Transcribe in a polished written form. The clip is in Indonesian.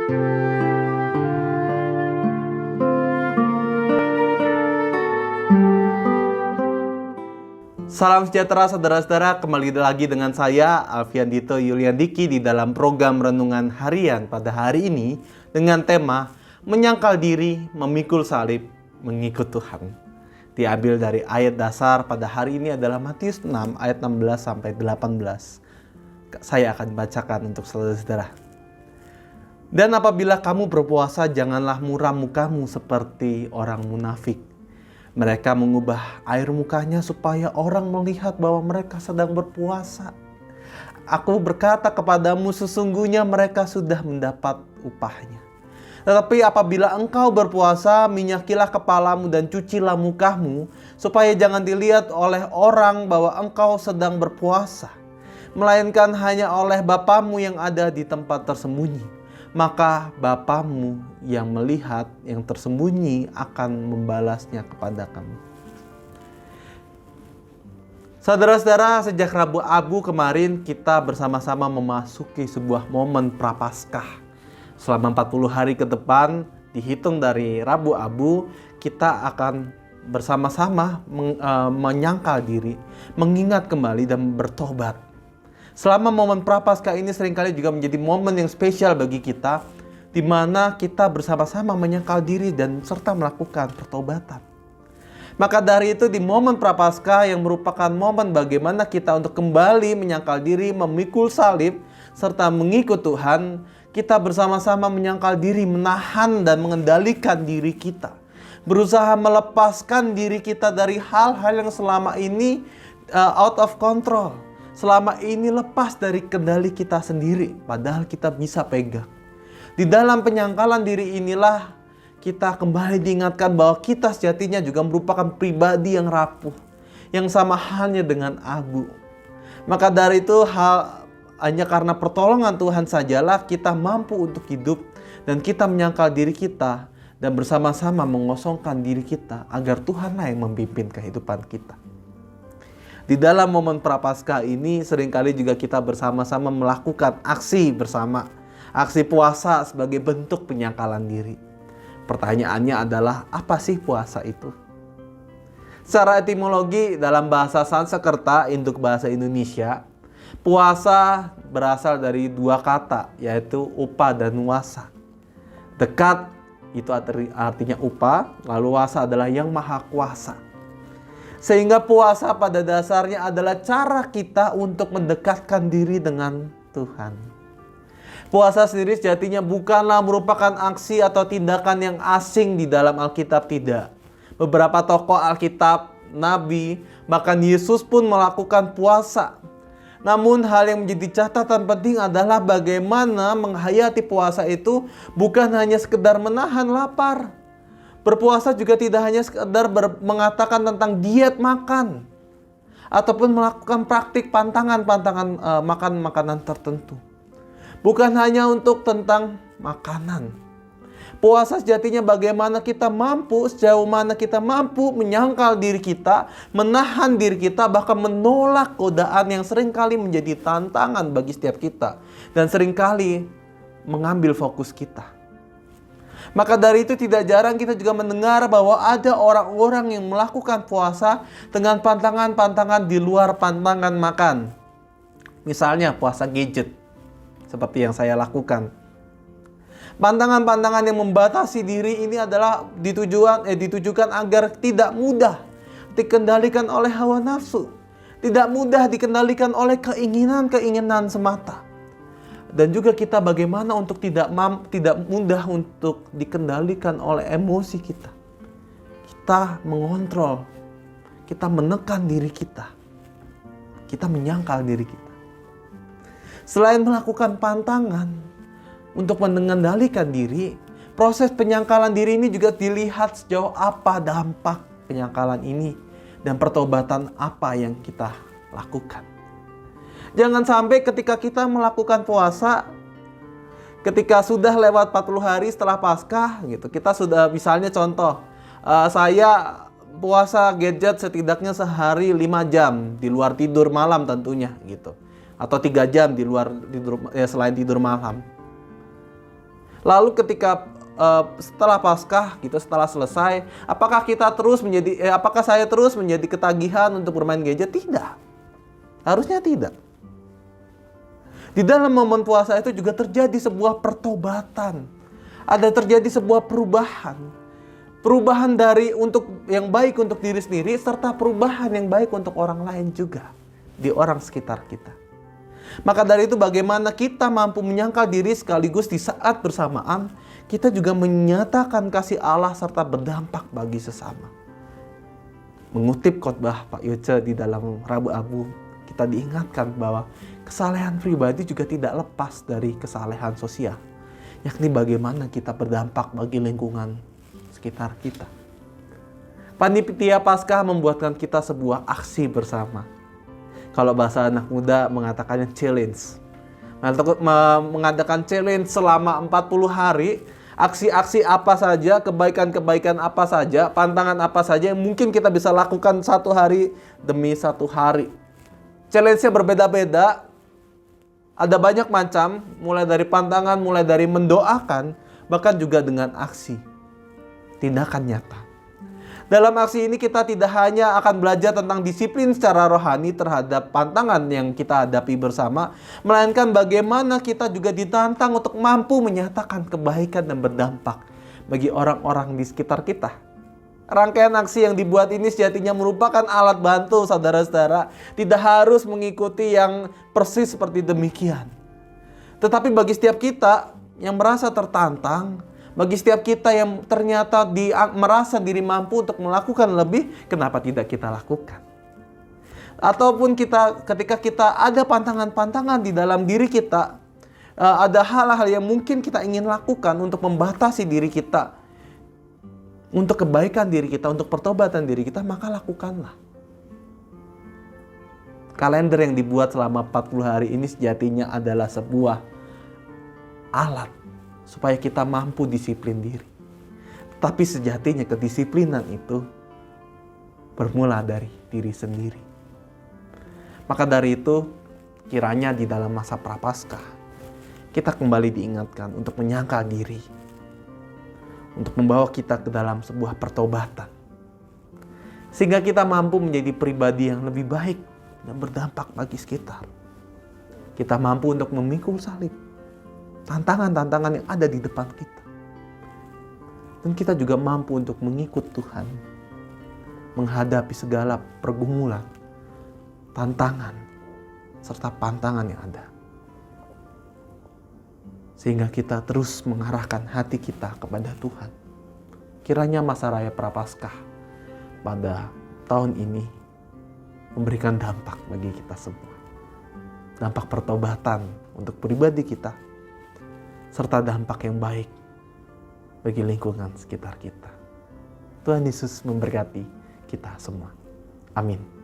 Salam sejahtera saudara-saudara, kembali lagi dengan saya Alfian Dito Yuliandiki di dalam program Renungan Harian pada hari ini dengan tema Menyangkal Diri, Memikul Salib, Mengikut Tuhan. Diambil dari ayat dasar pada hari ini adalah Matius 6 ayat 16 sampai 18. Saya akan bacakan untuk saudara-saudara. Dan apabila kamu berpuasa, janganlah muram mukamu seperti orang munafik. Mereka mengubah air mukanya supaya orang melihat bahwa mereka sedang berpuasa. Aku berkata kepadamu, sesungguhnya mereka sudah mendapat upahnya. Tetapi apabila engkau berpuasa, minyakilah kepalamu dan cucilah mukamu, supaya jangan dilihat oleh orang bahwa engkau sedang berpuasa, melainkan hanya oleh Bapamu yang ada di tempat tersembunyi. Maka Bapamu yang melihat yang tersembunyi akan membalasnya kepada kamu. Saudara-saudara, sejak Rabu Abu kemarin kita bersama-sama memasuki sebuah momen Prapaskah. Selama 40 hari ke depan, dihitung dari Rabu Abu, kita akan bersama-sama menyangkal diri, mengingat kembali dan bertobat. Selama momen Prapaskah ini seringkali juga menjadi momen yang spesial bagi kita, di mana kita bersama-sama menyangkal diri dan serta melakukan pertobatan. Maka dari itu di momen Prapaskah yang merupakan momen bagaimana kita untuk kembali menyangkal diri, memikul salib, serta mengikut Tuhan, kita bersama-sama menyangkal diri, menahan dan mengendalikan diri kita. Berusaha melepaskan diri kita dari hal-hal yang selama ini out of control. Selama ini lepas dari kendali kita sendiri, padahal kita bisa pegang. Di dalam penyangkalan diri inilah kita kembali diingatkan bahwa kita sejatinya juga merupakan pribadi yang rapuh, yang sama halnya dengan Abu. Maka dari itu hanya karena pertolongan Tuhan sajalah kita mampu untuk hidup dan kita menyangkal diri kita dan bersama-sama mengosongkan diri kita agar Tuhanlah yang memimpin kehidupan kita. Di dalam momen Prapaskah ini seringkali juga kita bersama-sama melakukan aksi bersama. Aksi puasa sebagai bentuk penyangkalan diri. Pertanyaannya adalah, apa sih puasa itu? Secara etimologi dalam bahasa Sanskerta, induk bahasa Indonesia, puasa berasal dari dua kata, yaitu upa dan wasa. Dekat itu artinya upa, lalu wasa adalah yang maha kuasa. Sehingga puasa pada dasarnya adalah cara kita untuk mendekatkan diri dengan Tuhan. Puasa sendiri sejatinya bukanlah merupakan aksi atau tindakan yang asing di dalam Alkitab, tidak. Beberapa tokoh Alkitab, Nabi, bahkan Yesus pun melakukan puasa. Namun hal yang menjadi catatan penting adalah bagaimana menghayati puasa itu bukan hanya sekedar menahan lapar. Berpuasa juga tidak hanya sekedar mengatakan tentang diet makan ataupun melakukan praktik pantangan-pantangan makan makanan tertentu. Bukan hanya untuk tentang makanan. Puasa sejatinya bagaimana kita mampu, sejauh mana kita mampu menyangkal diri kita, menahan diri kita, bahkan menolak godaan yang seringkali menjadi tantangan bagi setiap kita dan seringkali mengambil fokus kita. Maka dari itu tidak jarang kita juga mendengar bahwa ada orang-orang yang melakukan puasa dengan pantangan-pantangan di luar pantangan makan. Misalnya puasa gadget, seperti yang saya lakukan. Pantangan-pantangan yang membatasi diri ini adalah ditujukan agar tidak mudah dikendalikan oleh hawa nafsu. Tidak mudah dikendalikan oleh keinginan-keinginan semata. Dan juga kita bagaimana untuk tidak mudah untuk dikendalikan oleh emosi kita. Kita mengontrol, kita menekan diri kita. Kita menyangkal diri kita. Selain melakukan pantangan untuk mengendalikan diri, proses penyangkalan diri ini juga dilihat sejauh apa dampak penyangkalan ini dan pertobatan apa yang kita lakukan. Jangan sampai ketika kita melakukan puasa, ketika sudah lewat 40 hari setelah Paskah gitu, kita sudah misalnya contoh, saya puasa gadget setidaknya sehari 5 jam di luar tidur malam tentunya gitu. Atau 3 jam di luar tidur, selain tidur malam. Lalu ketika setelah Paskah, kita setelah selesai, apakah saya terus menjadi ketagihan untuk bermain gadget? Tidak. Harusnya tidak. Di dalam momen puasa itu juga terjadi sebuah pertobatan. Ada terjadi sebuah perubahan. Perubahan dari yang baik untuk diri sendiri, serta perubahan yang baik untuk orang lain juga. Di orang sekitar kita. Maka dari itu bagaimana kita mampu menyangkal diri sekaligus di saat bersamaan kita juga menyatakan kasih Allah serta berdampak bagi sesama. Mengutip khotbah Pak Yoce di dalam Rabu Abu, kita diingatkan bahwa kesalehan pribadi juga tidak lepas dari kesalehan sosial, yakni bagaimana kita berdampak bagi lingkungan sekitar kita. Panitia Paskah membuatkan kita sebuah aksi bersama. Kalau bahasa anak muda mengatakannya challenge. Mengadakan challenge selama 40 hari, aksi-aksi apa saja, kebaikan-kebaikan apa saja, pantangan apa saja yang mungkin kita bisa lakukan satu hari demi satu hari. Challenge-nya berbeda-beda, ada banyak macam, mulai dari pantangan, mulai dari mendoakan, bahkan juga dengan aksi, tindakan nyata. Dalam aksi ini kita tidak hanya akan belajar tentang disiplin secara rohani terhadap pantangan yang kita hadapi bersama, melainkan bagaimana kita juga ditantang untuk mampu menyatakan kebaikan dan berdampak bagi orang-orang di sekitar kita. Rangkaian aksi yang dibuat ini sejatinya merupakan alat bantu saudara-saudara, tidak harus mengikuti yang persis seperti demikian. Tetapi bagi setiap kita yang merasa tertantang, bagi setiap kita yang ternyata merasa diri mampu untuk melakukan lebih, kenapa tidak kita lakukan? Ataupun ketika kita ada pantangan-pantangan di dalam diri kita, ada hal-hal yang mungkin kita ingin lakukan untuk membatasi diri kita, untuk kebaikan diri kita, untuk pertobatan diri kita, maka lakukanlah. Kalender yang dibuat selama 40 hari ini sejatinya adalah sebuah alat supaya kita mampu disiplin diri. Tapi sejatinya kedisiplinan itu bermula dari diri sendiri. Maka dari itu, kiranya di dalam masa Prapaskah, kita kembali diingatkan untuk menyangkal diri. Untuk membawa kita ke dalam sebuah pertobatan. Sehingga kita mampu menjadi pribadi yang lebih baik dan berdampak bagi sekitar. Kita mampu untuk memikul salib. Tantangan-tantangan yang ada di depan kita. Dan kita juga mampu untuk mengikut Tuhan. Menghadapi segala pergumulan, tantangan, serta pantangan yang ada. Sehingga kita terus mengarahkan hati kita kepada Tuhan. Kiranya masa raya Prapaskah pada tahun ini memberikan dampak bagi kita semua. Dampak pertobatan untuk pribadi kita, serta dampak yang baik bagi lingkungan sekitar kita. Tuhan Yesus memberkati kita semua. Amin.